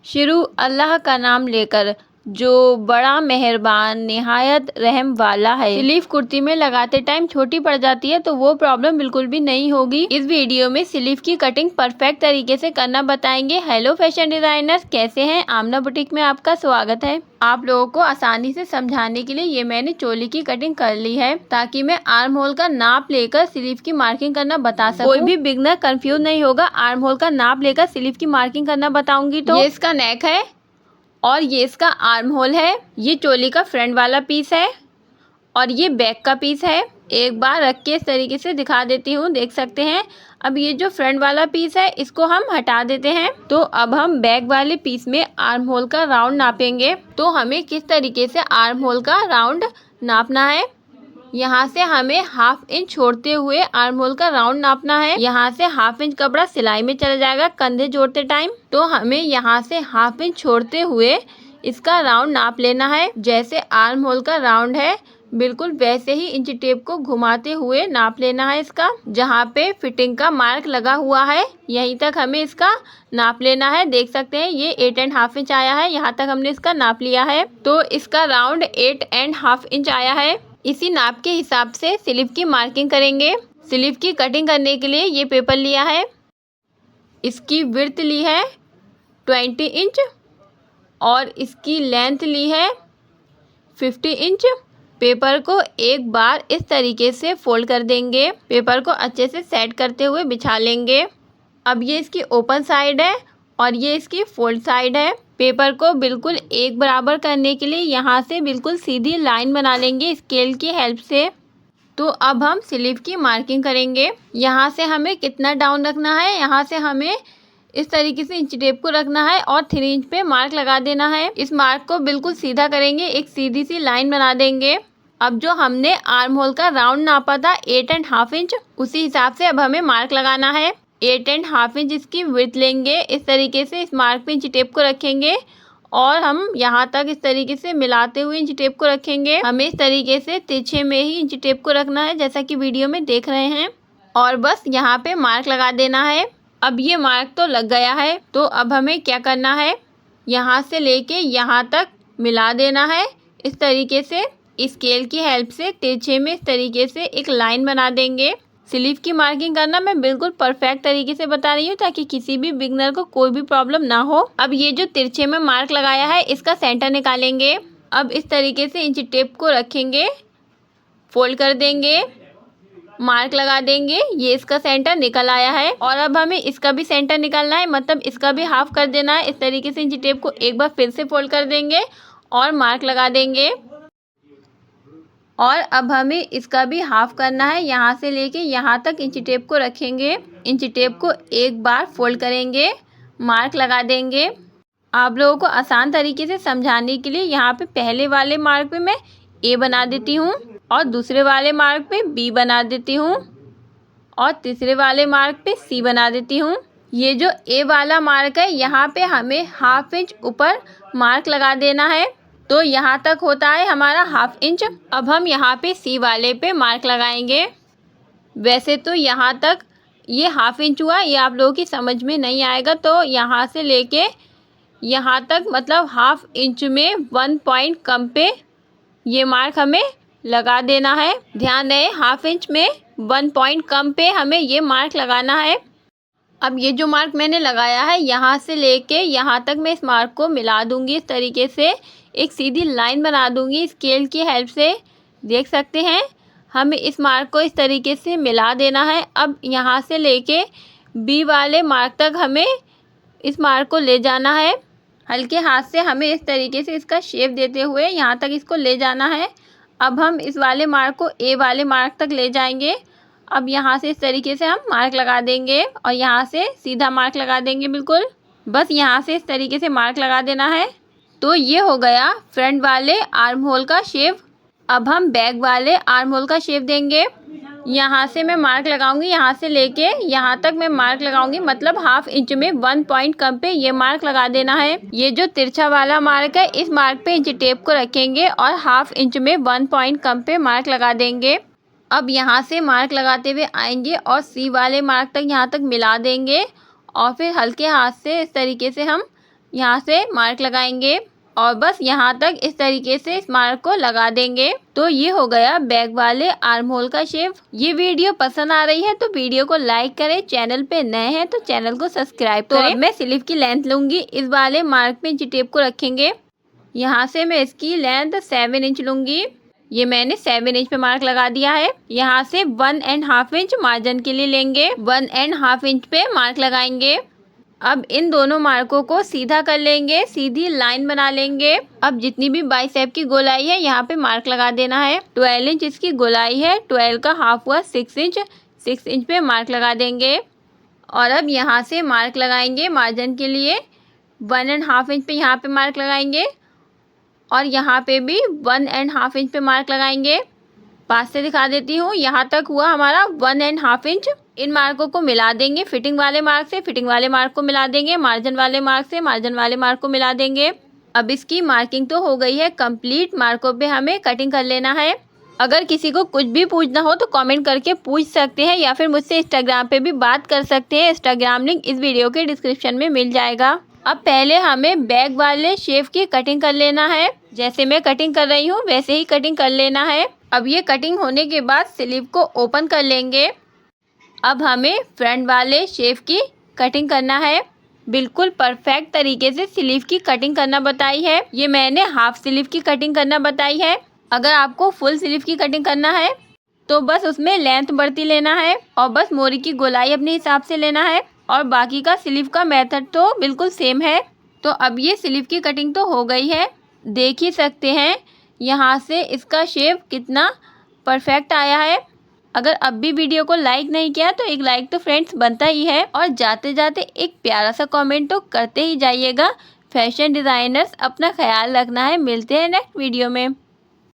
शुरू अल्लाह का नाम लेकर जो बड़ा मेहरबान निहायत रहम वाला है। स्लीव कुर्ती में लगाते टाइम छोटी पड़ जाती है तो वो प्रॉब्लम बिल्कुल भी नहीं होगी। इस वीडियो में स्लीव की कटिंग परफेक्ट तरीके से करना बताएंगे। हेलो फैशन डिजाइनर्स, कैसे हैं? आमना बुटीक में आपका स्वागत है। आप लोगों को आसानी से समझाने के लिए ये मैंने चोली की कटिंग कर ली है ताकि मैं आर्म होल का नाप लेकर स्लीव की मार्किंग करना बता सकूं। कोई भी बिगनर कंफ्यूज नहीं होगा। आर्म होल का नाप लेकर स्लीव की मार्किंग करना बताऊंगी। तो ये इसका नेक है और ये इसका आर्म होल है। ये चोली का फ्रंट वाला पीस है और ये बैक का पीस है। एक बार रख के इस तरीके से दिखा देती हूँ, देख सकते हैं। अब ये जो फ्रंट वाला पीस है इसको हम हटा देते हैं। तो अब हम बैक वाले पीस में आर्म होल का राउंड नापेंगे। तो हमें किस तरीके से आर्म होल का राउंड नापना है, यहाँ से हमें हाफ इंच छोड़ते हुए आर्म होल का राउंड नापना है। यहाँ से हाफ इंच कपड़ा सिलाई में चला जाएगा कंधे जोड़ते टाइम। तो हमें यहाँ से हाफ इंच छोड़ते हुए इसका राउंड नाप लेना है। जैसे आर्म होल का राउंड है बिल्कुल वैसे ही इंच टेप को घुमाते हुए नाप लेना है। इसका जहाँ पे फिटिंग का मार्क लगा हुआ है यहीं तक हमें इसका नाप लेना है। देख सकते हैं ये 8.5 इंच आया है। यहाँ तक हमने इसका नाप लिया है। तो इसका राउंड 8.5 इंच आया है। इसी नाप के हिसाब से स्लीव की मार्किंग करेंगे। स्लीव की कटिंग करने के लिए ये पेपर लिया है। इसकी विड्थ ली है 20 इंच और इसकी लेंथ ली है 50 इंच। पेपर को एक बार इस तरीके से फोल्ड कर देंगे। पेपर को अच्छे से सेट करते हुए बिछा लेंगे। अब ये इसकी ओपन साइड है और ये इसकी फोल्ड साइड है। पेपर को बिल्कुल एक बराबर करने के लिए यहाँ से बिल्कुल सीधी लाइन बना लेंगे स्केल की हेल्प से। तो अब हम स्लीव की मार्किंग करेंगे। यहाँ से हमें कितना डाउन रखना है, यहाँ से हमें इस तरीके से इंच टेप को रखना है और 3 इंच पे मार्क लगा देना है। इस मार्क को बिल्कुल सीधा करेंगे, एक सीधी सी लाइन बना देंगे। अब जो हमने आर्म होल का राउंड नापा था 8.5 इंच, उसी हिसाब से अब हमें मार्क लगाना है। 8.5 इंच इसकी विड्थ लेंगे। इस तरीके से इस मार्क पे इंच टेप को रखेंगे और हम यहाँ तक इस तरीके से मिलाते हुए इंच टेप को रखेंगे। हमें इस तरीके से तिरछे में ही इंच टेप को रखना है जैसा कि वीडियो में देख रहे हैं। और बस यहाँ पे मार्क लगा देना है। अब ये मार्क तो लग गया है। तो अब हमें क्या करना है, यहाँ से लेके यहाँ तक मिला देना है। इस तरीके से स्केल की हेल्प से तिरछे में इस तरीके से एक लाइन बना देंगे। स्लीव की मार्किंग करना मैं बिल्कुल परफेक्ट तरीके से बता रही हूँ ताकि किसी भी बिगनर को कोई भी प्रॉब्लम ना हो। अब ये जो तिरछे में मार्क लगाया है इसका सेंटर निकालेंगे। अब इस तरीके से इंच टेप को रखेंगे, फोल्ड कर देंगे, मार्क लगा देंगे। ये इसका सेंटर निकल आया है। और अब हमें इसका भी सेंटर निकालना है, मतलब इसका भी हाफ कर देना है। इस तरीके से इंच टेप को एक बार फिर से फोल्ड कर देंगे और मार्क लगा देंगे। और अब हमें इसका भी हाफ करना है। यहाँ से लेके यहाँ तक इंच टेप को रखेंगे, इंच टेप को एक बार फोल्ड करेंगे, मार्क लगा देंगे। आप लोगों को आसान तरीके से समझाने के लिए यहाँ पे पहले वाले मार्क पे मैं ए बना देती हूँ और दूसरे वाले मार्क पे बी बना देती हूँ और तीसरे वाले मार्क पे सी बना देती हूँ। ये जो ए वाला मार्क है यहाँ पे हमें हाफ इंच ऊपर मार्क लगा देना है। तो यहाँ तक होता है हमारा हाफ इंच। अब हम यहाँ पे सी वाले पे मार्क लगाएंगे। वैसे तो यहाँ तक ये हाफ इंच हुआ, ये आप लोगों की समझ में नहीं आएगा। तो यहाँ से लेके यहाँ तक मतलब हाफ इंच में 1 पॉइंट कम पे ये मार्क हमें लगा देना है। ध्यान रहे हाफ इंच में 1 पॉइंट कम पे हमें ये मार्क लगाना है। अब ये जो मार्क मैंने लगाया है यहाँ से लेके यहाँ तक मैं इस मार्क को मिला दूंगी। इस तरीके से एक सीधी लाइन बना दूंगी स्केल की हेल्प से। देख सकते हैं हमें इस मार्क को इस तरीके से मिला देना है। अब यहाँ से लेके बी वाले मार्क तक हमें इस मार्क को ले जाना है। हल्के हाथ से हमें इस तरीके से इसका शेप देते हुए यहाँ तक इसको ले जाना है। अब हम इस वाले मार्क को ए वाले मार्क तक ले जाएंगे। अब यहाँ से इस तरीके से हम मार्क लगा देंगे और यहाँ से सीधा मार्क लगा देंगे। बिल्कुल बस यहाँ से इस तरीके से मार्क लगा देना है। तो ये हो गया फ्रंट वाले आर्म होल का शेप। अब हम बैक वाले आर्म होल का शेप देंगे। यहाँ से मैं मार्क लगाऊंगी, यहाँ से लेके यहाँ तक मैं मार्क लगाऊंगी, मतलब हाफ इंच में 1 पॉइंट कम पे ये मार्क लगा देना है। ये जो तिरछा वाला मार्क है इस मार्क पे इंच टेप को रखेंगे और हाफ इंच में 1 पॉइंट कम पे मार्क लगा देंगे। अब यहाँ से मार्क लगाते हुए आएंगे और सी वाले मार्क तक यहाँ तक मिला देंगे और फिर हल्के हाथ से इस तरीके से हम यहाँ से मार्क लगाएंगे और बस यहाँ तक इस तरीके से इस मार्क को लगा देंगे। तो ये हो गया बैक वाले आर्म होल का शेप। ये वीडियो पसंद आ रही है तो वीडियो को लाइक करें, चैनल पे नए हैं तो चैनल को सब्सक्राइब करें। तो मैं स्लीव की लेंथ लूंगी, इस वाले मार्क पे इंची टेप को रखेंगे। यहाँ से मैं इसकी लेंथ 7 इंच लूंगी। ये मैंने 7 इंच पे मार्क लगा दिया है। यहाँ से 1.5 इंच मार्जिन के लिए लेंगे, 1.5 इंच पे मार्क लगाएंगे। अब इन दोनों मार्कों को सीधा कर लेंगे, सीधी लाइन बना लेंगे। अब जितनी भी बाइसेप की गोलाई है यहाँ पे मार्क लगा देना है। 12 इंच इसकी गोलाई है, 12 का हाफ हुआ 6 इंच, 6 इंच पे मार्क लगा देंगे। और अब यहाँ से मार्क लगाएंगे मार्जिन के लिए, 1.5 इंच पे यहाँ पे मार्क लगाएंगे और यहाँ पे भी 1.5 इंच पे मार्क लगाएंगे। पास से दिखा देती हूँ, यहाँ तक हुआ हमारा 1.5 इंच। इन मार्कों को मिला देंगे, फिटिंग वाले मार्क से फिटिंग वाले मार्क को मिला देंगे, मार्जिन वाले मार्क से मार्जिन वाले मार्क को मिला देंगे। अब इसकी मार्किंग तो हो गई है कंप्लीट, मार्कों पे हमें कटिंग कर लेना है। अगर किसी को कुछ भी पूछना हो तो कमेंट करके पूछ सकते हैं या फिर मुझसे इंस्टाग्राम पे भी बात कर सकते हैं। इंस्टाग्राम लिंक इस वीडियो के डिस्क्रिप्शन में मिल जाएगा। अब पहले हमें बैक वाले शेप की कटिंग कर लेना है। जैसे मैं कटिंग कर रही हूँ वैसे ही कटिंग कर लेना है। अब ये कटिंग होने के बाद स्लीव को ओपन कर लेंगे। अब हमें फ्रंट वाले शेप की कटिंग करना है। बिल्कुल परफेक्ट तरीके से स्लीव की कटिंग करना बताई है। ये मैंने हाफ स्लीव की कटिंग करना बताई है। अगर आपको फुल स्लीव की कटिंग करना है तो बस उसमें लेंथ बढ़ती लेना है और बस मोरी की गोलाई अपने हिसाब से लेना है और बाकी का स्लीव का मेथड तो बिल्कुल सेम है। तो अब ये स्लीव की कटिंग तो हो गई है, देख ही सकते हैं यहाँ से इसका शेप कितना परफेक्ट आया है। अगर अब भी वीडियो को लाइक नहीं किया तो एक लाइक तो फ्रेंड्स बनता ही है और जाते जाते एक प्यारा सा कमेंट तो करते ही जाइएगा। फैशन डिज़ाइनर्स अपना ख्याल रखना है। मिलते हैं नेक्स्ट वीडियो में।